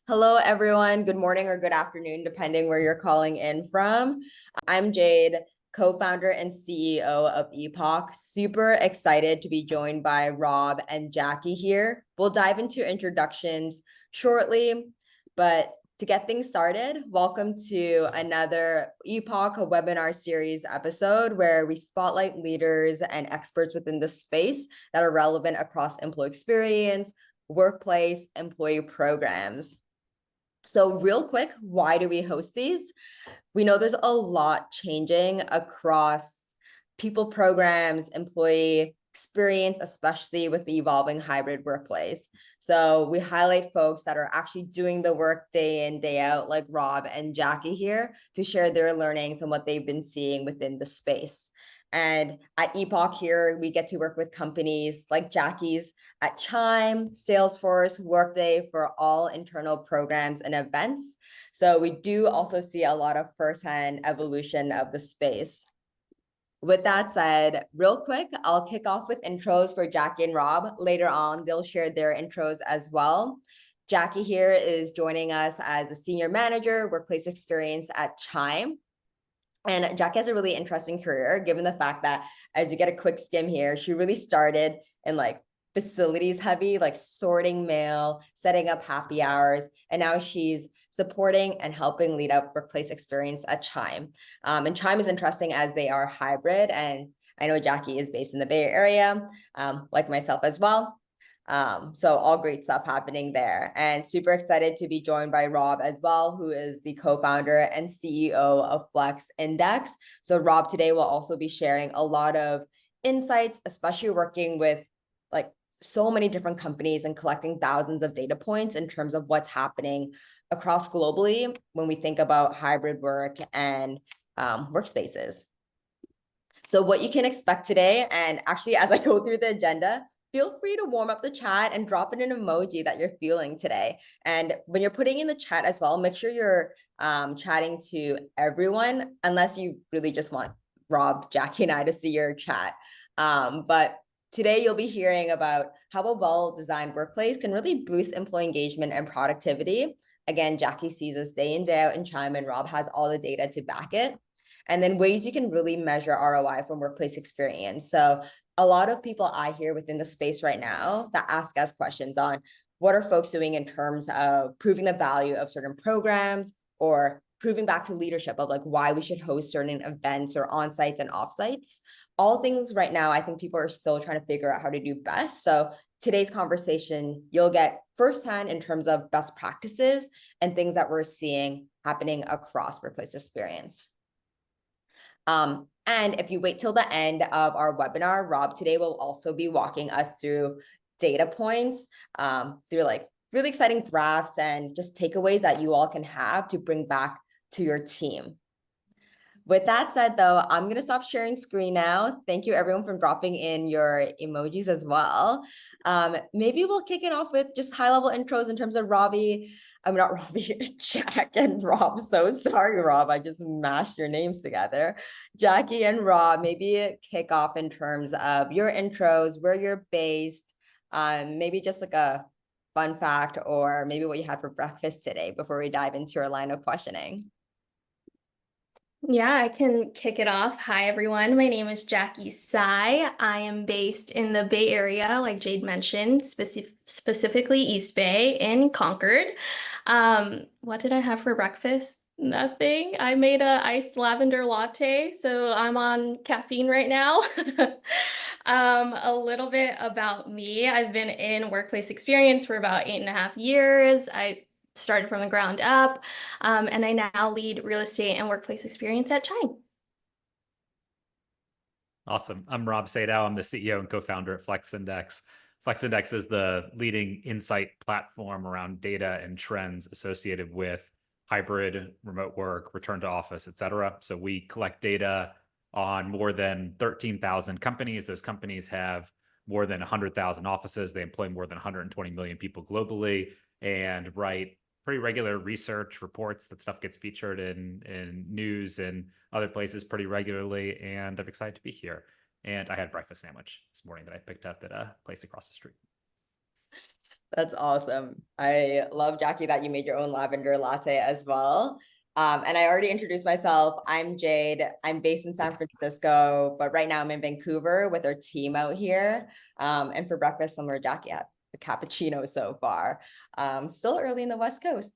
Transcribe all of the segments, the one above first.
Hello, everyone. Good morning or good afternoon, depending where you're calling in from. I'm Jade, co-founder and CEO of Epoch. Super excited to be joined by Rob and Jackie here. We'll dive into introductions shortly, but to get things started, welcome to another Epoch webinar series episode where we spotlight leaders and experts within the space that are relevant across employee experience, workplace, employee programs. So real quick, why do we host these? We know there's a lot changing across people programs, employee experience, especially with the evolving hybrid workplace. So we highlight folks that are actually doing the work day in, day out, like Rob and Jackie here, to share their learnings and what they've been seeing within the space. And at Epoch here, we get to work with companies like Jackie's at Chime, Salesforce, Workday for all internal programs and events. So we do also see a lot of firsthand evolution of the space. With that said, real quick, I'll kick off with intros for Jackie and Rob. Later on, they'll share their intros as well. Jackie here is joining us as a senior manager, workplace experience at Chime. And Jackie has a really interesting career, given the fact that, as you get a quick skim here, she really started in like facilities heavy, like sorting mail, setting up happy hours. And now she's supporting and helping lead up workplace experience at Chime. And Chime is interesting as they are hybrid. And I know Jackie is based in the Bay Area, like myself as well. So all great stuff happening there, and super excited to be joined by Rob as well, who is the co-founder and CEO of Flex Index. So Rob today will also be sharing a lot of insights, especially working with like so many different companies and collecting thousands of data points in terms of what's happening across globally when we think about hybrid work and workspaces. So what you can expect today, and actually as I go through the agenda, feel free to warm up the chat and drop in an emoji that you're feeling today. And when you're putting in the chat as well, make sure you're chatting to everyone, unless you really just want Rob, Jackie, and I to see your chat. But today you'll be hearing about how a well-designed workplace can really boost employee engagement and productivity. Again, Jackie sees us day in, day out in Chime, and Rob has all the data to back it. And then ways you can really measure ROI from workplace experience. So a lot of people I hear within the space right now that ask us questions on what are folks doing in terms of proving the value of certain programs or proving back to leadership of like why we should host certain events or on-sites and off-sites. All things right now, I think people are still trying to figure out how to do best. So today's conversation, you'll get firsthand in terms of best practices and things that we're seeing happening across workplace experience. And if you wait till the end of our webinar, Rob today will also be walking us through data points, through like really exciting graphs and just takeaways that you all can have to bring back to your team. With that said, though, I'm going to stop sharing screen now. Thank you, everyone, for dropping in your emojis as well. Maybe we'll kick it off with just high-level intros in terms of Robbie. I'm not Robbie, Jack and Rob. So sorry, Rob. I just mashed your names together. Jackie and Rob, maybe kick off in terms of your intros, where you're based, maybe just like a fun fact or maybe what you had for breakfast today before we dive into your line of questioning. Yeah, I can kick it off. Hi, everyone. My name is Jackie Tsai. I am based in the Bay Area, like Jade mentioned, specifically East Bay in Concord. What did I have for breakfast? Nothing. I made a iced lavender latte, so I'm on caffeine right now. A little bit about me. I've been in workplace experience for about 8.5 years. I started from the ground up, and I now lead real estate and workplace experience at Chime. Awesome. I'm Rob Sadow. I'm the CEO and co-founder at Flex Index. Flex Index is the leading insight platform around data and trends associated with hybrid, remote work, return to office, et cetera. So we collect data on more than 13,000 companies. Those companies have more than 100,000 offices. They employ more than 120 million people globally and write pretty regular research reports. That stuff gets featured in news and other places pretty regularly, and I'm excited to be here. And I had a breakfast sandwich this morning that I picked up at a place across the street. That's awesome. I love, Jackie, that you made your own lavender latte as well. And I already introduced myself. I'm Jade. I'm based in San Francisco, but right now I'm in Vancouver with our team out here. And for breakfast, similar to Jackie, had the cappuccino so far. Still early in the West Coast.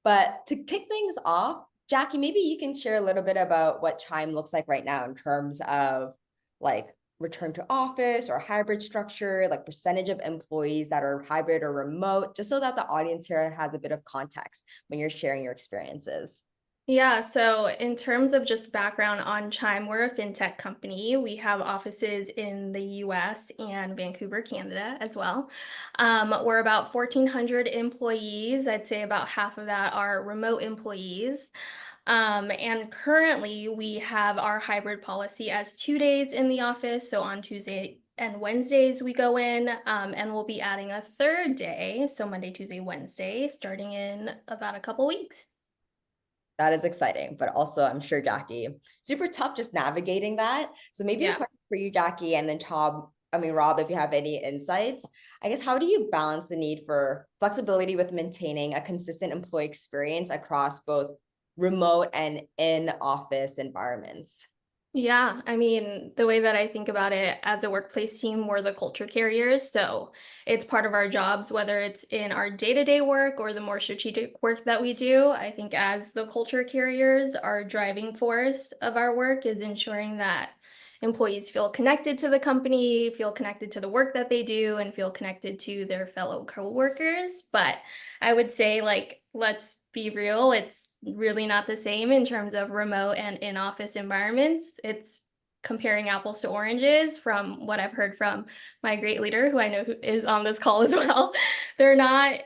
But to kick things off, Jackie, maybe you can share a little bit about what Chime looks like right now in terms of like return to office or hybrid structure, like percentage of employees that are hybrid or remote, just so that the audience here has a bit of context when you're sharing your experiences. Yeah, so in terms of just background on Chime, we're a fintech company. We have offices in the US and Vancouver, Canada as well. We're about 1,400 employees. I'd say about half of that are remote employees. And currently, we have our hybrid policy as 2 days in the office. So on Tuesday and Wednesdays, we go in, and we'll be adding a third day. So Monday, Tuesday, Wednesday, starting in about a couple weeks. That is exciting, but also I'm sure, Jackie, super tough just navigating that. So maybe a question for you, Jackie, and then Rob, if you have any insights. I guess, how do you balance the need for flexibility with maintaining a consistent employee experience across both remote and in-office environments? Yeah, I mean, the way that I think about it as a workplace team, we're the culture carriers. So it's part of our jobs, whether it's in our day-to-day work or the more strategic work that we do. I think as the culture carriers, our driving force of our work is ensuring that employees feel connected to the company, feel connected to the work that they do, and feel connected to their fellow coworkers. But I would say, like, let's be real, it's really not the same in terms of remote and in-office environments. It's comparing apples to oranges from what I've heard from my great leader, who I know who is on this call as well. They're not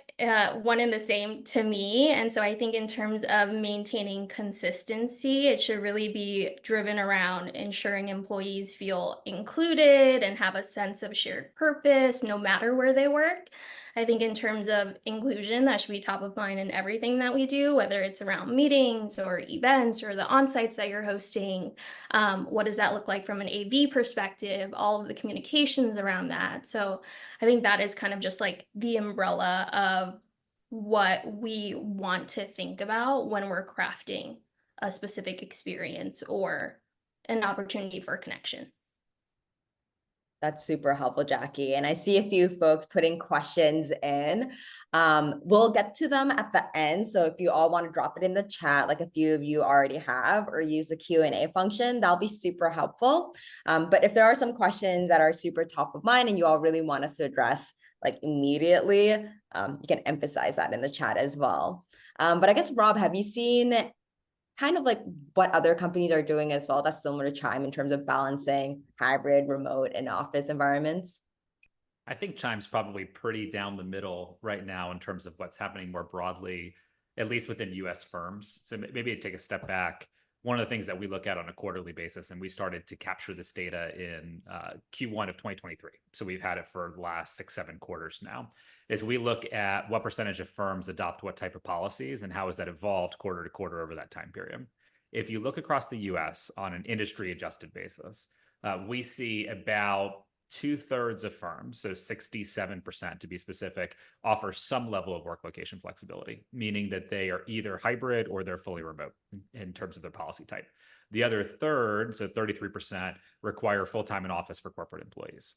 one and the same to me. And so I think in terms of maintaining consistency, it should really be driven around ensuring employees feel included and have a sense of shared purpose no matter where they work. I think in terms of inclusion, that should be top of mind in everything that we do, whether it's around meetings or events or the on-sites that you're hosting. What does that look like from an AV perspective? All of the communications around that. So I think that is kind of just like the umbrella of what we want to think about when we're crafting a specific experience or an opportunity for connection. That's super helpful, Jackie. And I see a few folks putting questions in. We'll get to them at the end. So if you all want to drop it in the chat, like a few of you already have, or use the Q&A function, that'll be super helpful. But if there are some questions that are super top of mind and you all really want us to address like immediately, you can emphasize that in the chat as well. But I guess, Rob, have you seen kind of like what other companies are doing as well that's similar to Chime in terms of balancing hybrid, remote, and office environments? I think Chime's probably pretty down the middle right now in terms of what's happening more broadly, at least within US firms. So maybe to take a step back, one of the things that we look at on a quarterly basis, and we started to capture this data in Q1 of 2023. So we've had it for the last 6-7 quarters now, is we look at what percentage of firms adopt what type of policies and how has that evolved quarter to quarter over that time period. If you look across the US on an industry adjusted basis, we see about 2/3 of firms, so 67% to be specific, offer some level of work location flexibility, meaning that they are either hybrid or they're fully remote in terms of their policy type. The other third, so 33%, require full-time in office for corporate employees.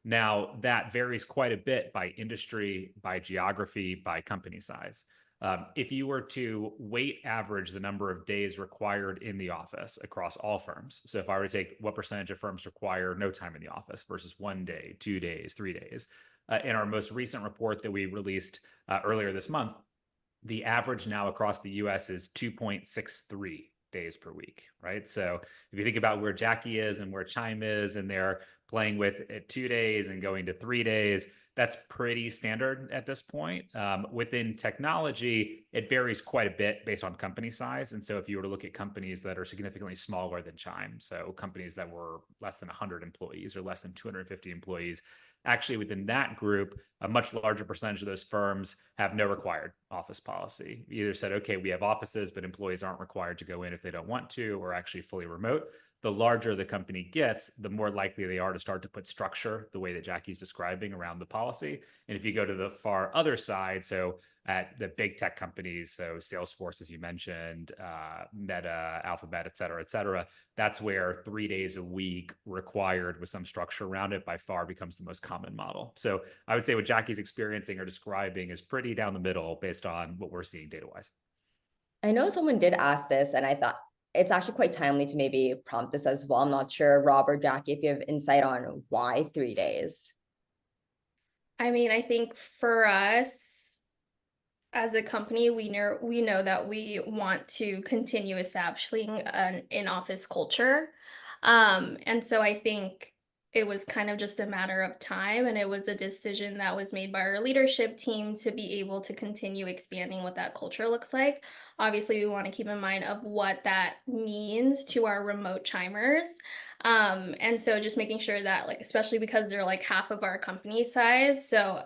Now, that varies quite a bit by industry, by geography, by company size. If you were to weight average the number of days required in the office across all firms, so if I were to take what percentage of firms require no time in the office versus 1 day, 2 days, 3 days, in our most recent report that we released earlier this month, the average now across the US is 2.63 days per week, right? So if you think about where Jackie is and where Chime is, and they're playing with 2 days and going to 3 days, that's pretty standard at this point. Within technology, it varies quite a bit based on company size. And so if you were to look at companies that are significantly smaller than Chime, so companies that were less than 100 employees or less than 250 employees, actually within that group, a much larger percentage of those firms have no required office policy. Either said, okay, we have offices, but employees aren't required to go in if they don't want to, or actually fully remote. the larger the company gets, the more likely they are to start to put structure the way that Jackie's describing around the policy. And if you go to the far other side, so at the big tech companies, so Salesforce, as you mentioned, Meta, Alphabet, et cetera, that's where 3 days a week required with some structure around it by far becomes the most common model. So I would say what Jackie's experiencing or describing is pretty down the middle based on what we're seeing data-wise. I know someone did ask this, and I thought it's actually quite timely to maybe prompt this as well. I'm not sure, Rob or Jackie, if you have insight on why 3 days. I mean, I think for us as a company, we know that we want to continue establishing an in-office culture. And so I think it was kind of just a matter of time, and it was a decision that was made by our leadership team to be able to continue expanding what that culture looks like. Obviously, we want to keep in mind of what that means to our remote chimers. And so just making sure that, like, especially because they're like half of our company size, so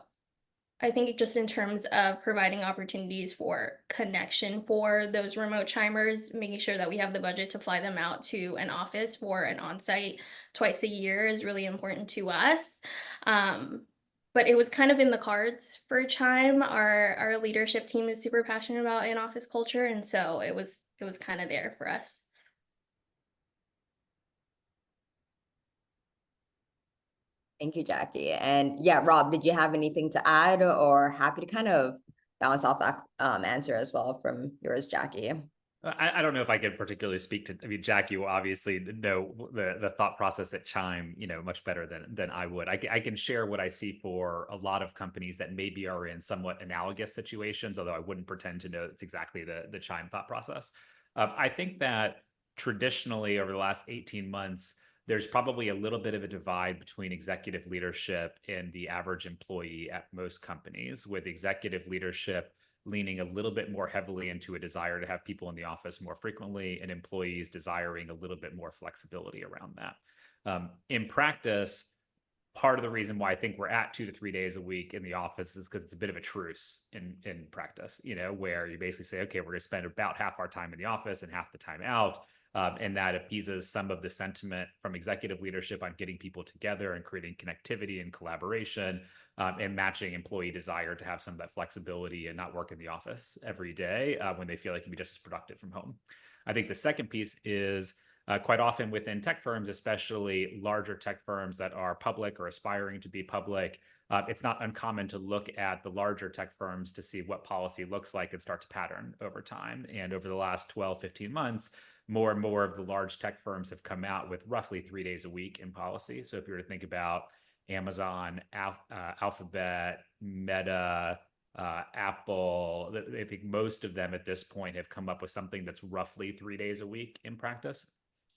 I think just in terms of providing opportunities for connection for those remote chimers, making sure that we have the budget to fly them out to an office for an on-site twice a year is really important to us. But it was kind of in the cards for Chime. Our leadership team is super passionate about in-office culture, and so it was kind of there for us. Thank you, Jackie. And yeah, Rob, did you have anything to add, or happy to kind of bounce off that answer as well from yours, Jackie? I don't know if I could particularly speak to, I mean, Jackie will obviously know the thought process at Chime, much better than I would. I can share what I see for a lot of companies that maybe are in somewhat analogous situations, although I wouldn't pretend to know it's exactly the Chime thought process. I think that traditionally over the last 18 months, there's probably a little bit of a divide between executive leadership and the average employee at most companies, with executive leadership leaning a little bit more heavily into a desire to have people in the office more frequently, and employees desiring a little bit more flexibility around that. In practice, part of the reason why I think we're at 2 to 3 days a week in the office is because it's a bit of a truce in practice, where you basically say, okay, we're going to spend about half our time in the office and half the time out. And that appeases some of the sentiment from executive leadership on getting people together and creating connectivity and collaboration, and matching employee desire to have some of that flexibility and not work in the office every day when they feel they can be just as productive from home. I think the second piece is quite often within tech firms, especially larger tech firms that are public or aspiring to be public, it's not uncommon to look at the larger tech firms to see what policy looks like and start to pattern over time. And over the last 12, 15 months, more and more of the large tech firms have come out with roughly 3 days a week in policy. So if you were to think about Amazon, Alphabet, Meta, Apple, I think most of them at this point have come up with something that's roughly 3 days a week in practice.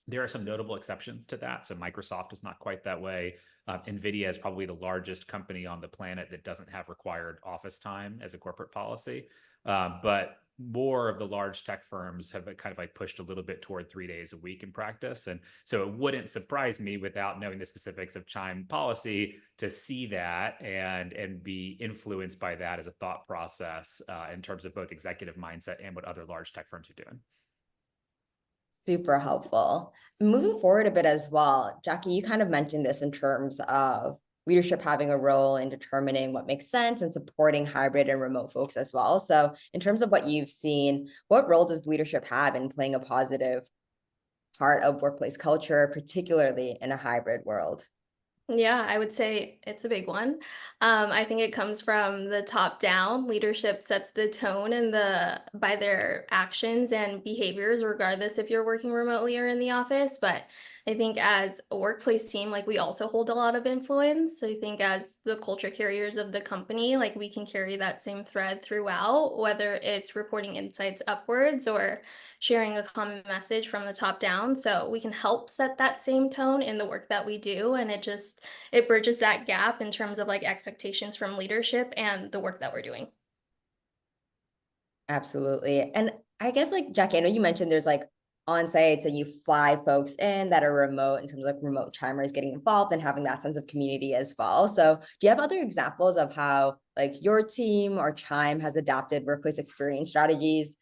There are some notable exceptions to that. So Microsoft is not quite that way. NVIDIA is probably the largest company on the planet that doesn't have required office time as a corporate policy. But more of the large tech firms have kind of like pushed a little bit toward 3 days a week in practice. And so it wouldn't surprise me, without knowing the specifics of Chime policy, to see that and be influenced by that as a thought process in terms of both executive mindset and what other large tech firms are doing. Super helpful. Moving forward a bit as well, Jackie, you kind of mentioned this in terms of leadership having a role in determining what makes sense and supporting hybrid and remote folks as well. So in terms of what you've seen, what role does leadership have in playing a positive part of workplace culture, particularly in a hybrid world? Yeah, I would say it's a big one. I think it comes from the top down. Leadership sets the tone and by their actions and behaviors, regardless if you're working remotely or in the office. But I think as a workplace team, like, we also hold a lot of influence. So I think as the culture carriers of the company, like, we can carry that same thread throughout, whether it's reporting insights upwards or sharing a common message from the top down. So we can help set that same tone in the work that we do. And it bridges that gap in terms of like expectations from leadership and the work that we're doing. Absolutely. And I guess, like, Jackie, I know you mentioned there's like on-sites and you fly folks in that are remote, in terms of like remote chimers getting involved and having that sense of community as well. So do you have other examples of how like your team or Chime has adapted workplace experience strategies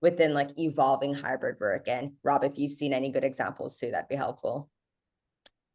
within like evolving hybrid work? And Rob, if you've seen any good examples too, that'd be helpful.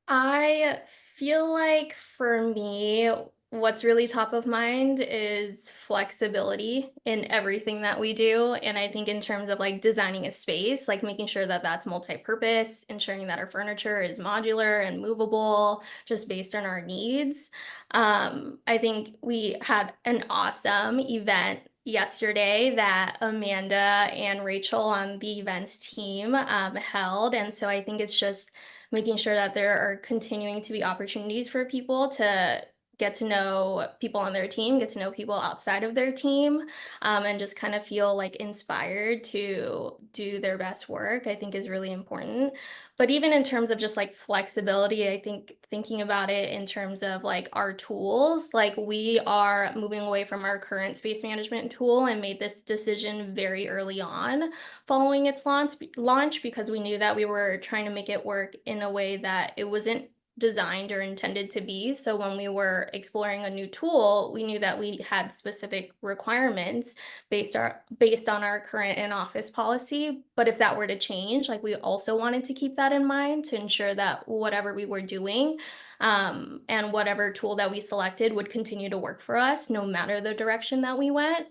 I feel like for me, what's really top of mind is flexibility in everything that we do. And I think in terms of like designing a space, like making sure that that's multi-purpose, ensuring that our furniture is modular and movable, just based on our needs. I think we had an awesome event yesterday that Amanda and Rachel on the events team held. And so I think it's just making sure that there are continuing to be opportunities for people to get to know people on their team, get to know people outside of their team, and just kind of feel like inspired to do their best work, I think is really important. But even in terms of just like flexibility, I think thinking about it in terms of like our tools, like we are moving away from our current space management tool and made this decision very early on following its launch because we knew that we were trying to make it work in a way that it wasn't designed or intended to be. So when we were exploring a new tool, we knew that we had specific requirements based on our current in-office policy. But if that were to change, like we also wanted to keep that in mind to ensure that whatever we were doing and whatever tool that we selected would continue to work for us no matter the direction that we went.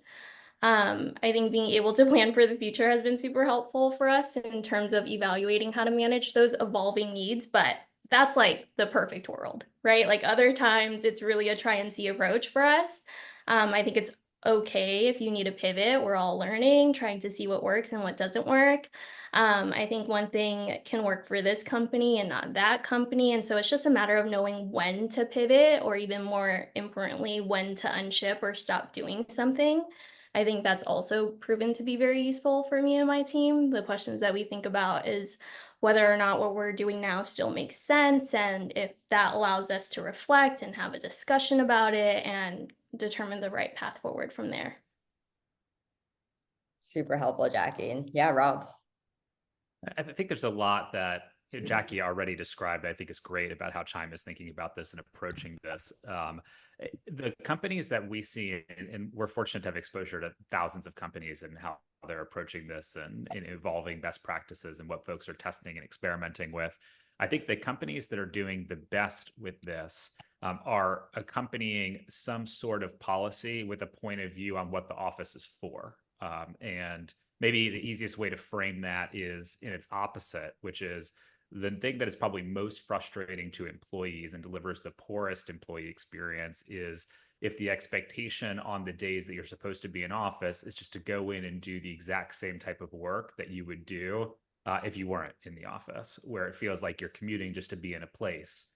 I think being able to plan for the future has been super helpful for us in terms of evaluating how to manage those evolving needs, but that's like the perfect world, right? Like other times it's really a try and see approach for us. I think it's okay if you need a pivot. We're all learning, trying to see what works and what doesn't work. I think one thing can work for this company and not that company. And so it's just a matter of knowing when to pivot, or even more importantly, when to unship or stop doing something. I think that's also proven to be very useful for me and my team. The questions that we think about is whether or not what we're doing now still makes sense, and if that allows us to reflect and have a discussion about it and determine the right path forward from there. Super helpful, Jackie. And yeah, Rob. I think there's a lot that Jackie already described. I think is great about how Chime is thinking about this and approaching this. The companies that we see, and we're fortunate to have exposure to thousands of companies and how they're approaching this and evolving best practices and what folks are testing and experimenting with. I think the companies that are doing the best with this are accompanying some sort of policy with a point of view on what the office is for. And maybe the easiest way to frame that is in its opposite, which is the thing that is probably most frustrating to employees and delivers the poorest employee experience is if the expectation on the days that you're supposed to be in office is just to go in and do the exact same type of work that you would do if you weren't in the office, where it feels like you're commuting just to be in a place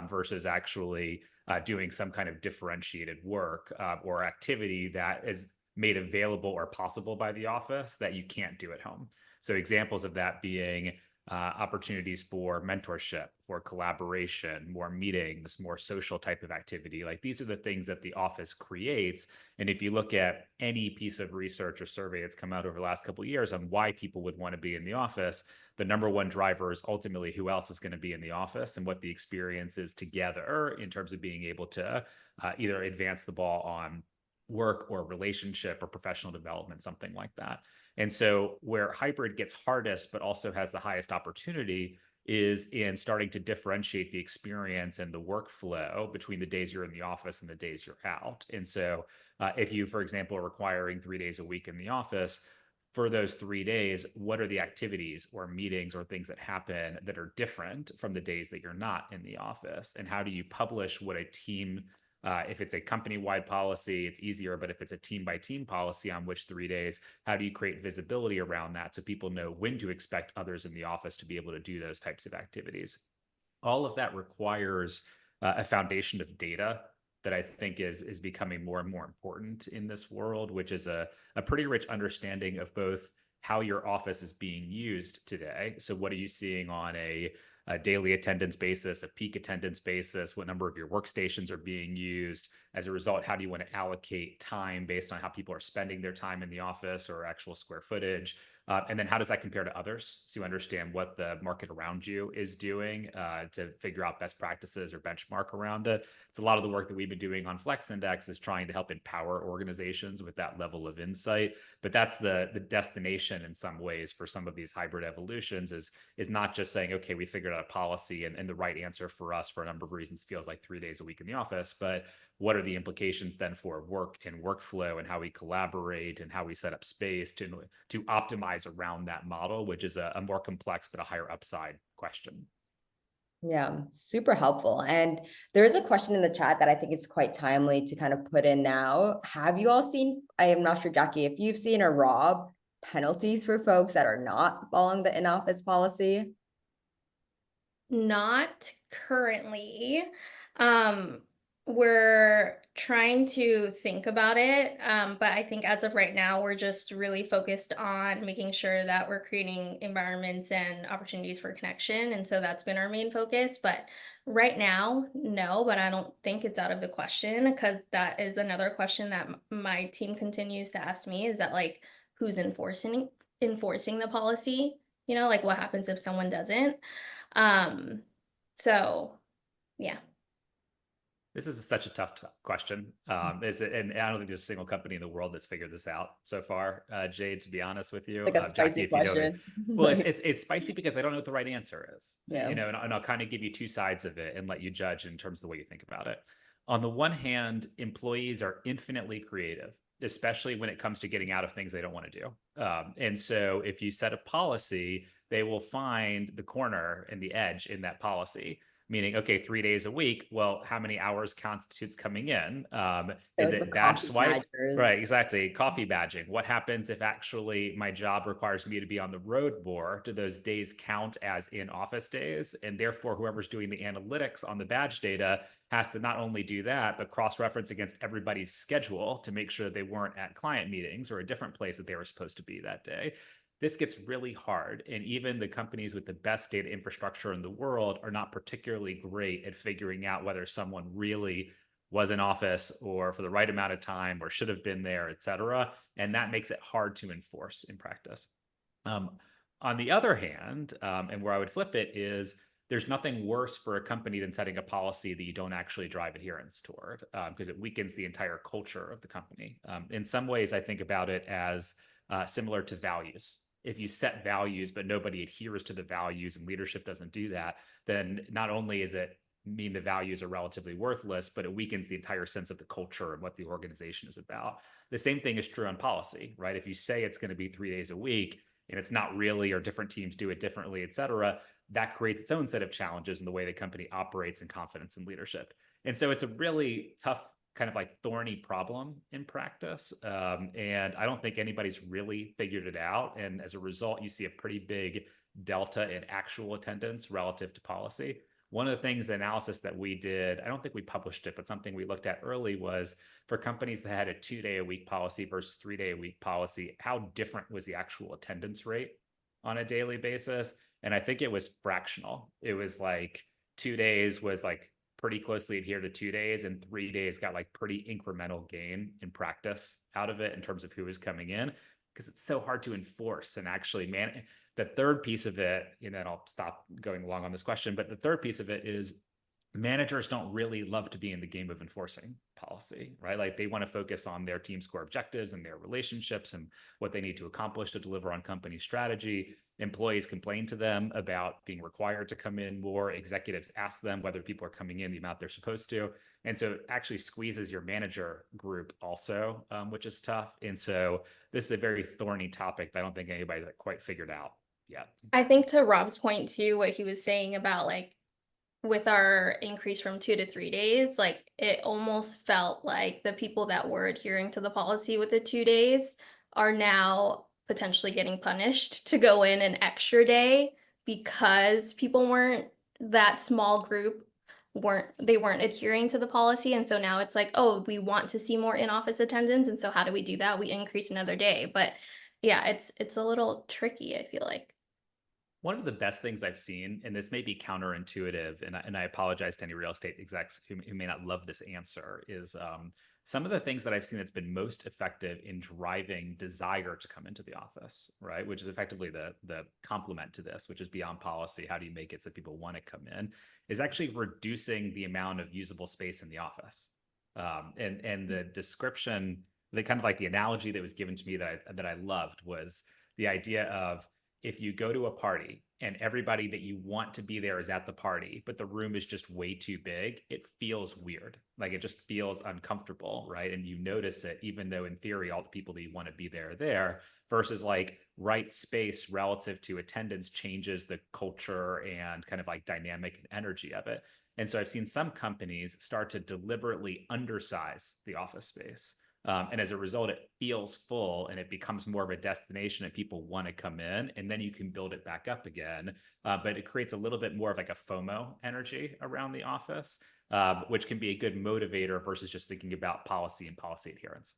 versus actually doing some kind of differentiated work or activity that is made available or possible by the office that you can't do at home. So examples of that being opportunities for mentorship, for collaboration, more meetings, more social type of activity. Like these are the things that the office creates. And if you look at any piece of research or survey that's come out over the last couple of years on why people would want to be in the office, the number one driver is ultimately who else is going to be in the office and what the experience is together in terms of being able to either advance the ball on work or relationship or professional development, something like that. And so where hybrid gets hardest, but also has the highest opportunity is in starting to differentiate the experience and the workflow between the days you're in the office and the days you're out. And so if you, for example, are requiring 3 days a week in the office, for those 3 days, what are the activities or meetings or things that happen that are different from the days that you're not in the office? And how do you publish what a team if it's a company-wide policy, it's easier. But if it's a team-by-team policy on which 3 days, how do you create visibility around that so people know when to expect others in the office to be able to do those types of activities? All of that requires a foundation of data that I think is becoming more and more important in this world, which is a pretty rich understanding of both how your office is being used today. So what are you seeing on a a daily attendance basis, a peak attendance basis, what number of your workstations are being used. As a result, how do you want to allocate time based on how people are spending their time in the office or actual square footage? And then how does that compare to others? So you understand what the market around you is doing to figure out best practices or benchmark around it. It's a lot of the work that we've been doing on Flex Index is trying to help empower organizations with that level of insight. But that's the destination in some ways for some of these hybrid evolutions is not just saying, okay, we figured out a policy and the right answer for us for a number of reasons feels like 3 days a week in the office, but what are the implications then for work and workflow and how we collaborate and how we set up space to optimize around that model, which is a more complex but a higher upside question. Yeah, super helpful. And there is a question in the chat that I think is quite timely to kind of put in now. Have you all seen, I am not sure, Jackie, if you've seen or Rob, penalties for folks that are not following the in-office policy? Not currently. We're trying to think about it, but I think as of right now, we're just really focused on making sure that we're creating environments and opportunities for connection. And so that's been our main focus. But right now, no, but I don't think it's out of the question, because that is another question that my team continues to ask me, is that like, who's enforcing the policy? You know, like what happens if someone doesn't? So yeah. This is such a tough question. And I don't think there's a single company in the world that's figured this out so far, Jade, to be honest with you. Like a spicy Jackie, if you question. well, it's spicy because I don't know what the right answer is. Yeah. You know, and I'll kind of give you two sides of it and let you judge in terms of the way you think about it. On the one hand, employees are infinitely creative, especially when it comes to getting out of things they don't want to do. And so if you set a policy, they will find the corner and the edge in that policy. Meaning, okay, 3 days a week. Well, how many hours constitutes coming in? Is it badge swipe? Right, exactly. Coffee badging. What happens if actually my job requires me to be on the road more? Do those days count as in-office days? And therefore, whoever's doing the analytics on the badge data has to not only do that, but cross-reference against everybody's schedule to make sure they weren't at client meetings or a different place that they were supposed to be that day. This gets really hard. And even the companies with the best data infrastructure in the world are not particularly great at figuring out whether someone really was in office or for the right amount of time or should have been there, et cetera. And that makes it hard to enforce in practice. On the other hand, and where I would flip it is, there's nothing worse for a company than setting a policy that you don't actually drive adherence toward, because it weakens the entire culture of the company. In some ways, I think about it as similar to values. If you set values, but nobody adheres to the values and leadership doesn't do that, then not only is it mean the values are relatively worthless, but it weakens the entire sense of the culture and what the organization is about. The same thing is true on policy, right? If you say it's going to be 3 days a week and it's not really, or different teams do it differently, et cetera, that creates its own set of challenges in the way the company operates and confidence in leadership. And so it's a really tough kind of like thorny problem in practice. And I don't think anybody's really figured it out. And as a result, you see a pretty big delta in actual attendance relative to policy. One of the things, the analysis that we did, I don't think we published it, but something we looked at early was for companies that had a 2-day-a-week policy versus 3-day-a-week policy, how different was the actual attendance rate on a daily basis? And I think it was fractional. It was like 2 days was like pretty closely adhered to 2 days, and 3 days got like pretty incremental gain in practice out of it in terms of who is coming in, because it's so hard to enforce and actually manage. The third piece of it, and then I'll stop going long on this question, but the third piece of it is managers don't really love to be in the game of enforcing policy, right? Like they want to focus on their team's core objectives and their relationships and what they need to accomplish to deliver on company strategy. Employees complain to them about being required to come in more. Executives ask them whether people are coming in the amount they're supposed to. And so it actually squeezes your manager group also, which is tough. And so this is a very thorny topic that I don't think anybody's quite figured out yet. I think to Rob's point too, what he was saying about like, with our increase from 2 to 3 days, like it almost felt like the people that were adhering to the policy with the 2 days are now potentially getting punished to go in an extra day because people weren't, that small group weren't adhering to the policy. And so now it's like, oh, we want to see more in-office attendance. And so how do we do that? We increase another day. But yeah, it's a little tricky, I feel like. One of the best things I've seen, and this may be counterintuitive, and I apologize to any real estate execs who may not love this answer, is some of the things that I've seen that's been most effective in driving desire to come into the office, right? Which is effectively the complement to this, which is beyond policy. How do you make it so people want to come in? Is actually reducing the amount of usable space in the office. And the description, the kind of like the analogy that was given to me that I loved was the idea of, if you go to a party and everybody that you want to be there is at the party, but the room is just way too big, it feels weird. Like it just feels uncomfortable, right? And you notice it, even though in theory, all the people that you want to be there are there, versus like right space relative to attendance changes the culture and kind of like dynamic and energy of it. And so I've seen some companies start to deliberately undersize the office space. And as a result, it feels full and it becomes more of a destination and people want to come in, and then you can build it back up again. But it creates a little bit more of like a FOMO energy around the office, which can be a good motivator versus just thinking about policy and policy adherence.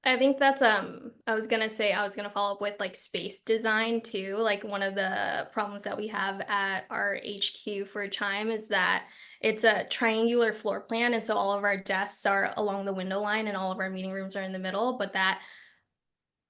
I think that's I was gonna follow up with like space design too. Like one of the problems that we have at our HQ for Chime is that it's a triangular floor plan, and so all of our desks are along the window line and all of our meeting rooms are in the middle, but that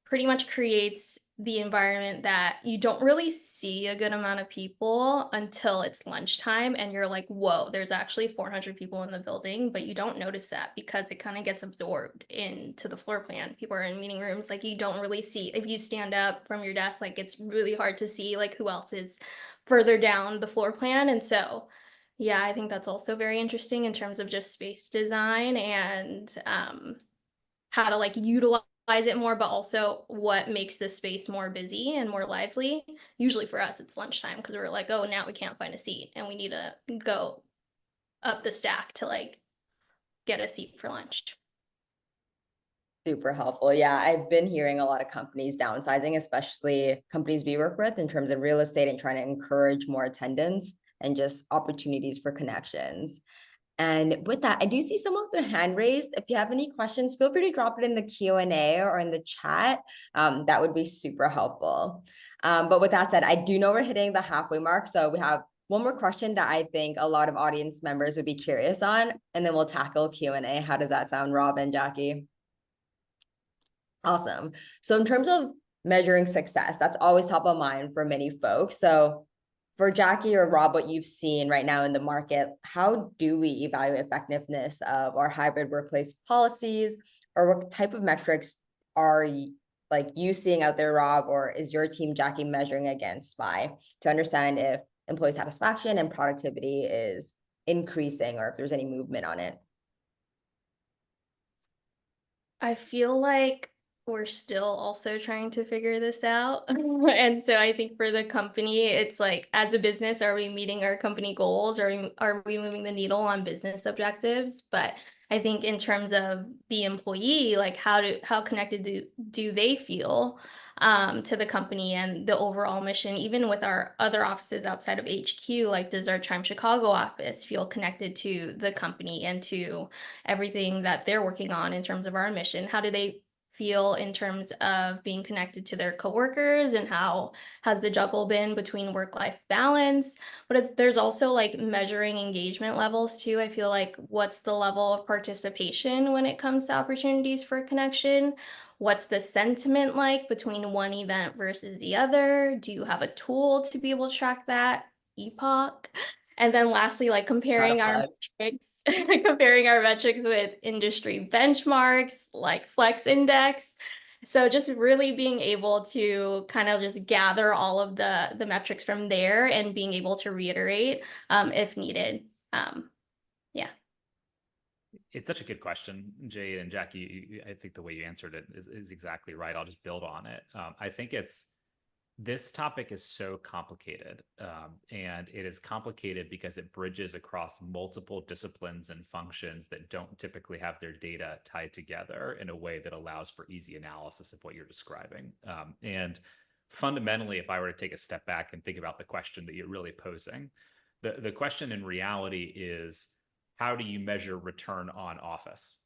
pretty much creates the environment that you don't really see a good amount of people until it's lunchtime and you're like, whoa, there's actually 400 people in the building, but you don't notice that because it kind of gets absorbed into the floor plan. People are in meeting rooms, like you don't really see, if you stand up from your desk, like it's really hard to see like who else is further down the floor plan. And so yeah, I think that's also very interesting in terms of just space design and how to like utilize it more, but also what makes the space more busy and more lively. Usually for us, it's lunchtime because we're like, oh, now we can't find a seat and we need to go up the stack to like get a seat for lunch. Super helpful. Yeah, I've been hearing a lot of companies downsizing, especially companies we work with in terms of real estate and trying to encourage more attendance and just opportunities for connections. And with that, I do see someone with their hand raised. If you have any questions, feel free to drop it in the Q&A or in the chat. That would be super helpful. But with that said, I do know we're hitting the halfway mark. So we have one more question that I think a lot of audience members would be curious on, and then we'll tackle Q&A. How does that sound, Rob and Jackie? Awesome. So in terms of measuring success, that's always top of mind for many folks. So for Jackie or Rob, what you've seen right now in the market, how do we evaluate effectiveness of our hybrid workplace policies, or what type of metrics are you seeing out there, Rob, or is your team, Jackie, measuring against by to understand if employee satisfaction and productivity is increasing or if there's any movement on it? I feel like we're still also trying to figure this out. And so I think for the company, it's like, as a business, are we meeting our company goals? Are we moving the needle on business objectives? But I think in terms of the employee, like how connected do they feel to the company and the overall mission, even with our other offices outside of HQ, like does our Chime Chicago office feel connected to the company and to everything that they're working on in terms of our mission? How do they feel in terms of being connected to their coworkers, and how has the juggle been between work-life balance? But there's also like measuring engagement levels too. I feel like, what's the level of participation when it comes to opportunities for connection? What's the sentiment like between one event versus the other? Do you have a tool to be able to track that? Epoch. And then lastly, like comparing our metrics, comparing our metrics with industry benchmarks like Flex Index. So just really being able to kind of just gather all of the metrics from there and being able to reiterate if needed. Yeah. It's such a good question, Jade and Jackie. I think the way you answered it is exactly right. I'll just build on it. I think this topic is so complicated, and it is complicated because it bridges across multiple disciplines and functions that don't typically have their data tied together in a way that allows for easy analysis of what you're describing. And fundamentally, if I were to take a step back and think about the question that you're really posing, the question in reality is, how do you measure return on office?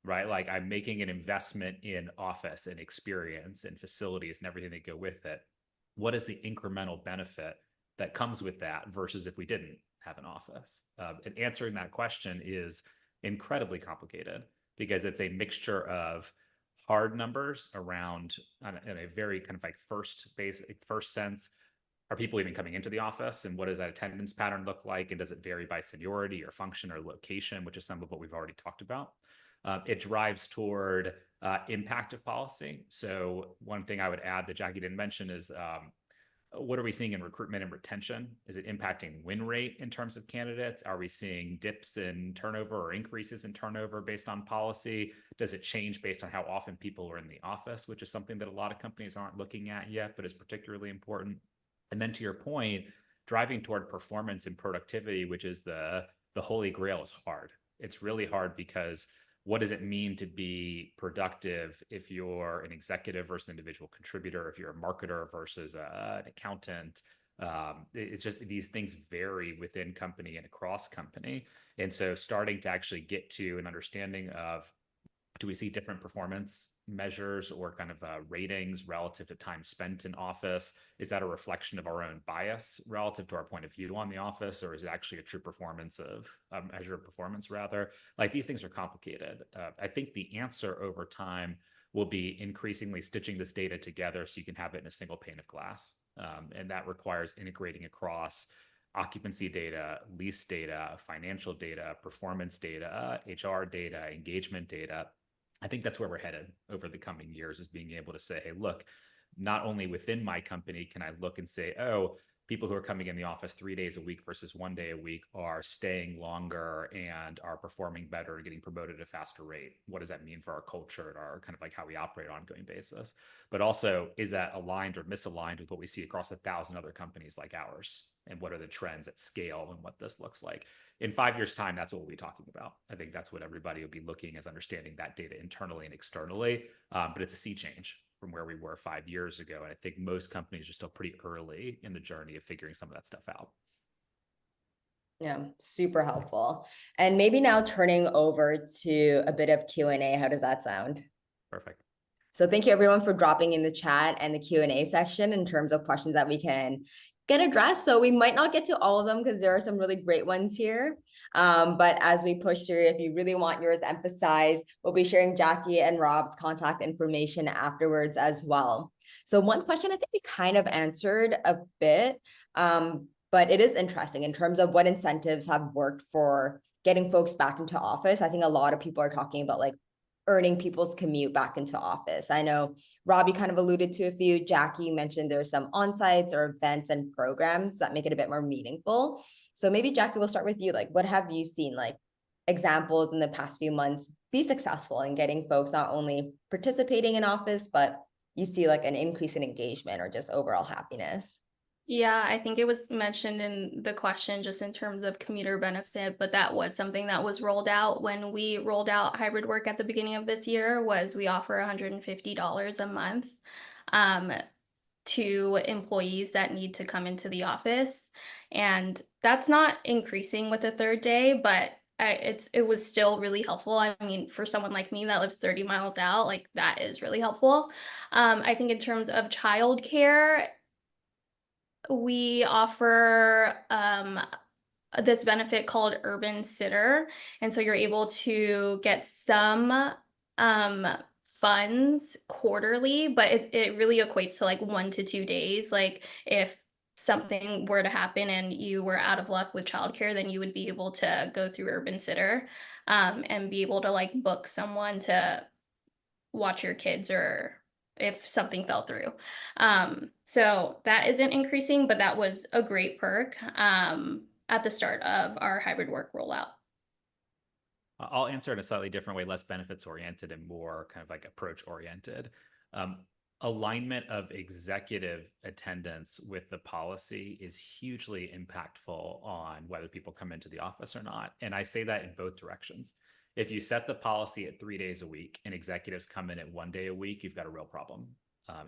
Right? Like, I'm making an investment in office and experience and facilities and everything that go with it. what is the incremental benefit that comes with that versus if we didn't have an office? And answering that question is incredibly complicated because it's a mixture of hard numbers around in a very kind of like first sense. Are people even coming into the office, and what does that attendance pattern look like? And does it vary by seniority or function or location, which is some of what we've already talked about? It drives toward impact of policy. So one thing I would add that Jackie didn't mention is what are we seeing in recruitment and retention? Is it impacting win rate in terms of candidates? Are we seeing dips in turnover or increases in turnover based on policy? Does it change based on how often people are in the office, which is something that a lot of companies aren't looking at yet, but is particularly important. And then to your point, driving toward performance and productivity, which is the holy grail, is hard. It's really hard because what does it mean to be productive if you're an executive versus individual contributor, if you're a marketer versus an accountant? It's just these things vary within company and across company. And so starting to actually get to an understanding of, do we see different performance measures or kind of ratings relative to time spent in office? Is that a reflection of our own bias relative to our point of view on the office, or is it actually a true performance of measure of performance rather? Like, these things are complicated. I think the answer over time will be increasingly stitching this data together so you can have it in a single pane of glass. And that requires integrating across occupancy data, lease data, financial data, performance data, HR data, engagement data. I think that's where we're headed over the coming years, is being able to say, hey, look, not only within my company can I look and say, oh, people who are coming in the office 3 days a week versus 1 day a week are staying longer and are performing better and getting promoted at a faster rate. What does that mean for our culture and our kind of like how we operate on an ongoing basis? But also, is that aligned or misaligned with what we see across 1,000 other companies like ours? And what are the trends at scale and what this looks like? In 5 years' time, that's what we'll be talking about. I think that's what everybody will be looking, as understanding that data internally and externally. But it's a sea change from where we were 5 years ago. And I think most companies are still pretty early in the journey of figuring some of that stuff out. Yeah, super helpful. And maybe now turning over to a bit of Q&A. How does that sound? Perfect. So thank you everyone for dropping in the chat and the Q&A section in terms of questions that we can get addressed. So we might not get to all of them because there are some really great ones here. But as we push through, if you really want yours emphasized, we'll be sharing Jackie and Rob's contact information afterwards as well. So one question I think we kind of answered a bit, but it is interesting in terms of what incentives have worked for getting folks back into office. I think a lot of people are talking about like earning people's commute back into office. I know Robbie kind of alluded to a few. Jackie mentioned there's some on-sites or events and programs that make it a bit more meaningful. So maybe Jackie, we'll start with you. Like, what have you seen like examples in the past few months be successful in getting folks not only participating in office, but you see like an increase in engagement or just overall happiness? Yeah, I think it was mentioned in the question just in terms of commuter benefit, but that was something that was rolled out when we rolled out hybrid work at the beginning of this year. Was we offer $150 a month to employees that need to come into the office. And that's not increasing with the third day, but it was still really helpful. I mean, for someone like me that lives 30 miles out, like that is really helpful. I think in terms of childcare, we offer this benefit called Urban Sitter. And so you're able to get some funds quarterly, but it really equates to like 1 to 2 days. Like if something were to happen and you were out of luck with childcare, then you would be able to go through Urban Sitter and be able to like book someone to watch your kids or if something fell through. So that isn't increasing, but that was a great perk at the start of our hybrid work rollout. I'll answer in a slightly different way, less benefits oriented and more kind of like approach oriented. Alignment of executive attendance with the policy is hugely impactful on whether people come into the office or not. And I say that in both directions. If you set the policy at 3 days a week and executives come in at 1 day a week, you've got a real problem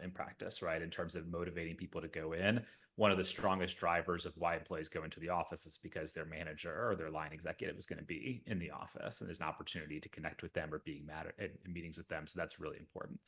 in practice, right? In terms of motivating people to go in. One of the strongest drivers of why employees go into the office is because their manager or their line executive is going to be in the office and there's an opportunity to connect with them or being mad in meetings with them. So that's really important.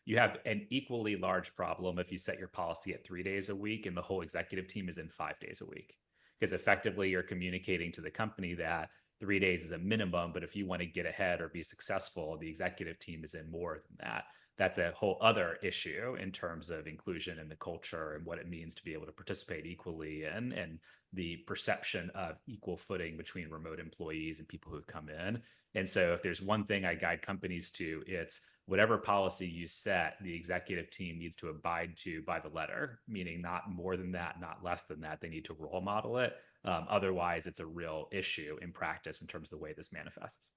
You have an equally large problem if you set your policy at 3 days a week and the whole executive team is in 5 days a week. Because effectively you're communicating to the company that 3 days is a minimum, but if you want to get ahead or be successful, the executive team is in more than that. That's a whole other issue in terms of inclusion in the culture and what it means to be able to participate equally in, and the perception of equal footing between remote employees and people who come in. And so if there's one thing I guide companies to, it's whatever policy you set, the executive team needs to abide to by the letter, meaning not more than that, not less than that. They need to role model it. Otherwise, it's a real issue in practice in terms of the way this manifests.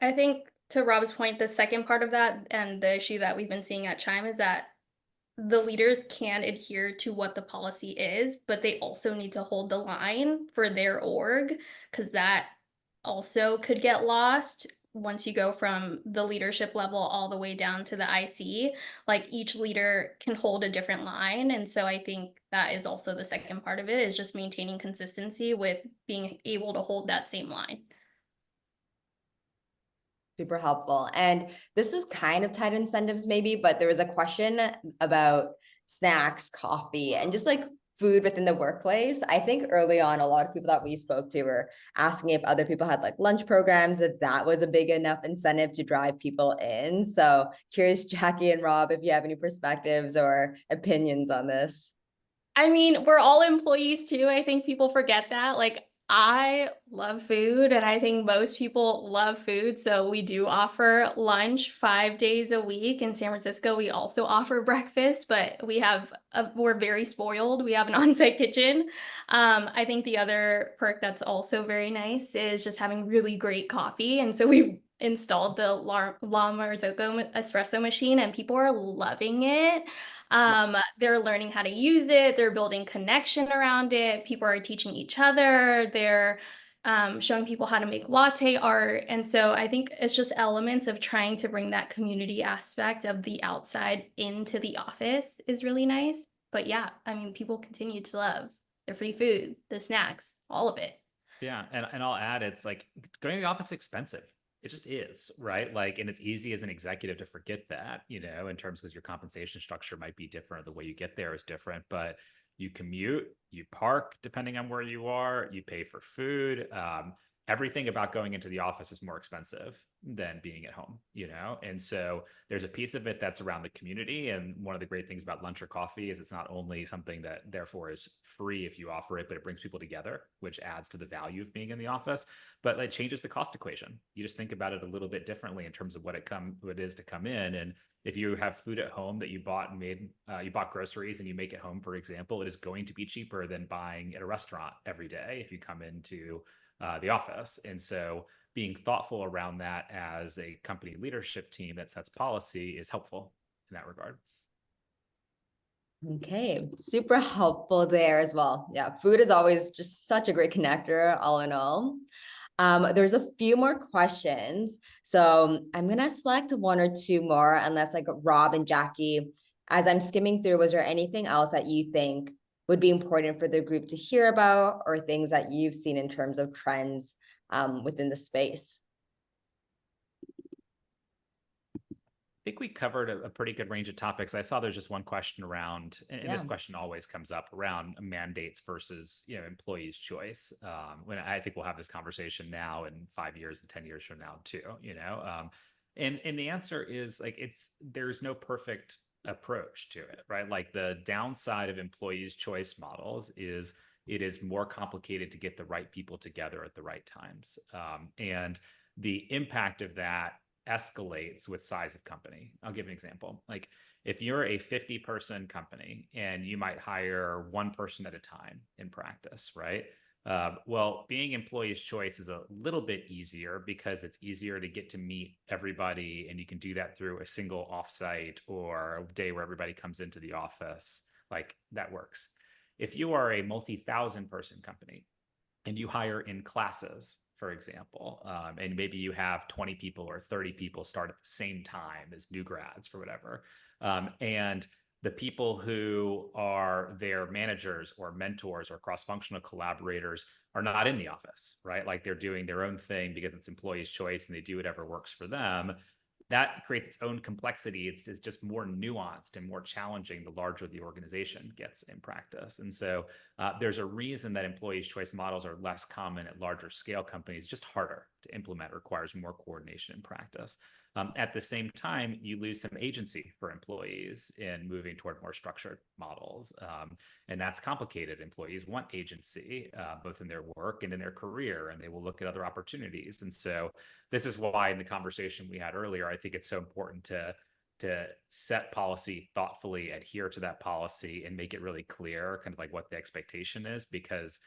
I think to Rob's point, the second part of that and the issue that we've been seeing at Chime is that the leaders can adhere to what the policy is, but they also need to hold the line for their org, because that also could get lost once you go from the leadership level all the way down to the IC. Like each leader can hold a different line. And so I think that is also the second part of it, is just maintaining consistency with being able to hold that same line. Super helpful. And this is kind of tied to incentives maybe, but there was a question about snacks, coffee, and just like food within the workplace. I think early on, a lot of people that we spoke to were asking if other people had like lunch programs, that was a big enough incentive to drive people in. So curious, Jackie and Rob, if you have any perspectives or opinions on this. I mean, we're all employees too. I think people forget that. Like, I love food, and I think most people love food. So we do offer lunch 5 days a week. In San Francisco, we also offer breakfast, but we're very spoiled. We have an on-site kitchen. I think the other perk that's also very nice is just having really great coffee. And so we've installed the La Marzocco espresso machine, and people are loving it. They're learning how to use it. They're building connection around it. People are teaching each other. They're showing people how to make latte art. And so I think it's just elements of trying to bring that community aspect of the outside into the office is really nice. But yeah, I mean, people continue to love the free food, the snacks, all of it. Yeah, and I'll add, it's like going to the office is expensive. It just is, right? Like, and it's easy as an executive to forget that, in terms, because your compensation structure might be different, the way you get there is different, but you commute, you park depending on where you are, you pay for food. Everything about going into the office is more expensive than being at home, And so there's a piece of it that's around the community. And one of the great things about lunch or coffee is it's not only something that therefore is free if you offer it, but it brings people together, which adds to the value of being in the office. But it changes the cost equation. You just think about it a little bit differently in terms of what it is to come in. And if you have food at home that you bought and made, you bought groceries and you make it home, for example, it is going to be cheaper than buying at a restaurant every day if you come into the office. And so being thoughtful around that as a company leadership team that sets policy is helpful in that regard. Okay, super helpful there as well. Yeah, food is always just such a great connector, all in all. There's a few more questions. So I'm gonna select one or two more, unless like Rob and Jackie, as I'm skimming through, was there anything else that you think would be important for the group to hear about, or things that you've seen in terms of trends within the space? I think we covered a pretty good range of topics. I saw there's just one question around, and this question always comes up, around mandates versus employees' choice. When I think we'll have this conversation now in 5 years and 10 years from now too. And the answer is like there's no perfect approach to it, right? Like the downside of employees' choice models is it is more complicated to get the right people together at the right times, and the impact of that escalates with size of company. I'll give an example. Like if you're a 50-person company and you might hire one person at a time in practice, right? Well, being employee's choice is a little bit easier because it's easier to get to meet everybody, and you can do that through a single offsite or a day where everybody comes into the office. Like that works. If you are a multi-thousand person company and you hire in classes, for example, and maybe you have 20 people or 30 people start at the same time as new grads for whatever, and the people who are their managers or mentors or cross-functional collaborators are not in the office, right? Like they're doing their own thing because it's employees' choice and they do whatever works for them. that creates its own complexity. It's just more nuanced and more challenging the larger the organization gets in practice. And so there's a reason that employees' choice models are less common at larger scale companies, just harder to implement, requires more coordination in practice. At the same time, you lose some agency for employees in moving toward more structured models. And that's complicated. Employees want agency, both in their work and in their career, and they will look at other opportunities. And so this is why in the conversation we had earlier, I think it's so important to set policy thoughtfully, adhere to that policy, and make it really clear kind of like what the expectation is, because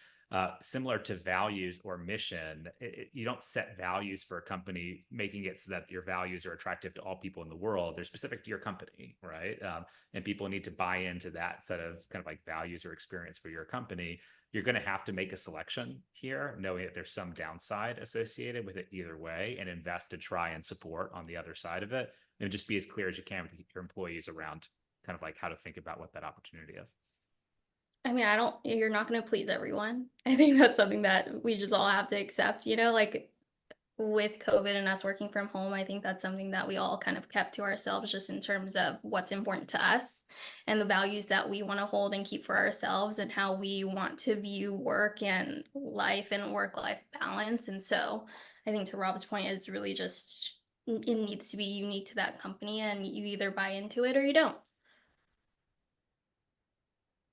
similar to values or mission, you don't set values for a company, making it so that your values are attractive to all people in the world. They're specific to your company, right? And people need to buy into that set of kind of like values or experience for your company. You're going to have to make a selection here, knowing that there's some downside associated with it either way, and invest to try and support on the other side of it. And just be as clear as you can with your employees around kind of like how to think about what that opportunity is. I mean, you're not going to please everyone. I think that's something that we just all have to accept, like with COVID and us working from home, I think that's something that we all kind of kept to ourselves, just in terms of what's important to us and the values that we want to hold and keep for ourselves, and how we want to view work and work-life balance. And so I think, to Rob's point, is really just, it needs to be unique to that company, and you either buy into it or you don't.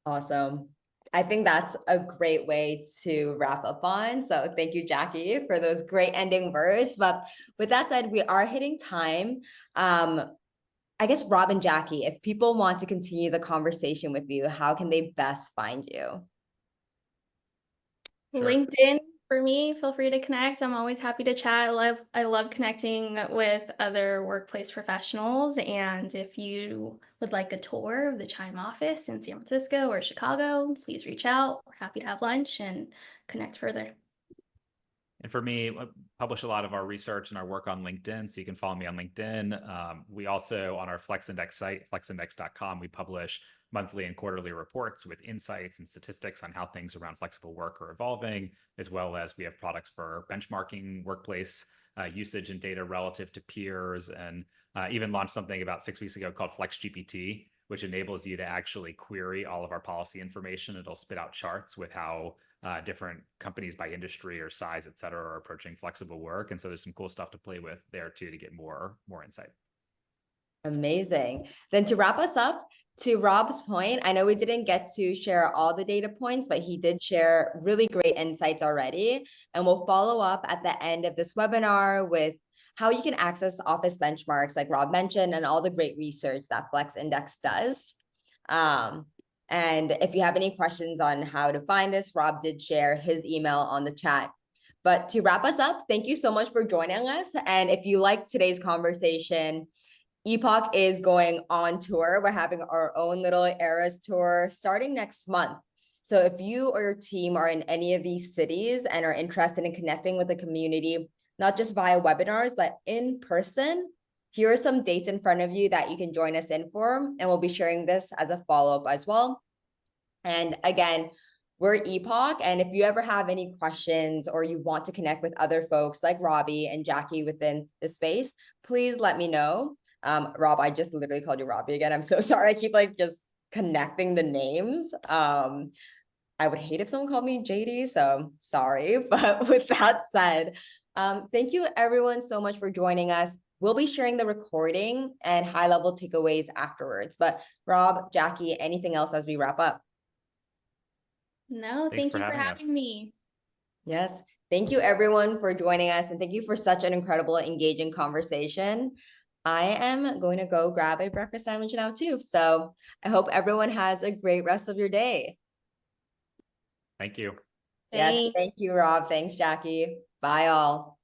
Awesome. I think that's a great way to wrap up on. So thank you, Jackie, for those great ending words. But with that said, we are hitting time. I guess, Rob and Jackie, if people want to continue the conversation with you, how can they best find you? Sure. LinkedIn for me. Feel free to connect. I'm always happy to chat. I love connecting with other workplace professionals. And if you would like a tour of the Chime office in San Francisco or Chicago, please reach out. We're happy to have lunch and connect further. And for me, I publish a lot of our research and our work on LinkedIn, so you can follow me on LinkedIn. We also, on our FlexIndex site, flexindex.com, we publish monthly and quarterly reports with insights and statistics on how things around flexible work are evolving, as well as we have products for benchmarking workplace usage and data relative to peers, and even launched something about 6 weeks ago called FlexGPT, which enables you to actually query all of our policy information. It'll spit out charts with how different companies by industry or size, et cetera, are approaching flexible work. And so there's some cool stuff to play with there too, to get more insight. Amazing. Then to wrap us up, to Rob's point, I know we didn't get to share all the data points, but he did share really great insights already. And we'll follow up at the end of this webinar with how you can access office benchmarks, like Rob mentioned, and all the great research that FlexIndex does. And if you have any questions on how to find this, Rob did share his email on the chat. But to wrap us up, thank you so much for joining us. And if you liked today's conversation, Epoch is going on tour. We're having our own little Eras tour starting next month. So if you or your team are in any of these cities and are interested in connecting with the community, not just via webinars, but in person, here are some dates in front of you that you can join us in for, and we'll be sharing this as a follow-up as well. And again, we're Epoch, and if you ever have any questions or you want to connect with other folks like Robbie and Jackie within the space, please let me know. Rob, I just literally called you Robbie again. I'm so sorry. I keep like just connecting the names. I would hate if someone called me JD, so sorry. But with that said, thank you everyone so much for joining us. We'll be sharing the recording and high-level takeaways afterwards. But Rob, Jackie, anything else as we wrap up? No, thank you for having me. Yes. Thank you everyone for joining us, and thank you for such an incredible, engaging conversation. I am going to go grab a breakfast sandwich now too. So I hope everyone has a great rest of your day. Thank you. Yes, thank you, Rob. Thanks, Jackie. Bye all.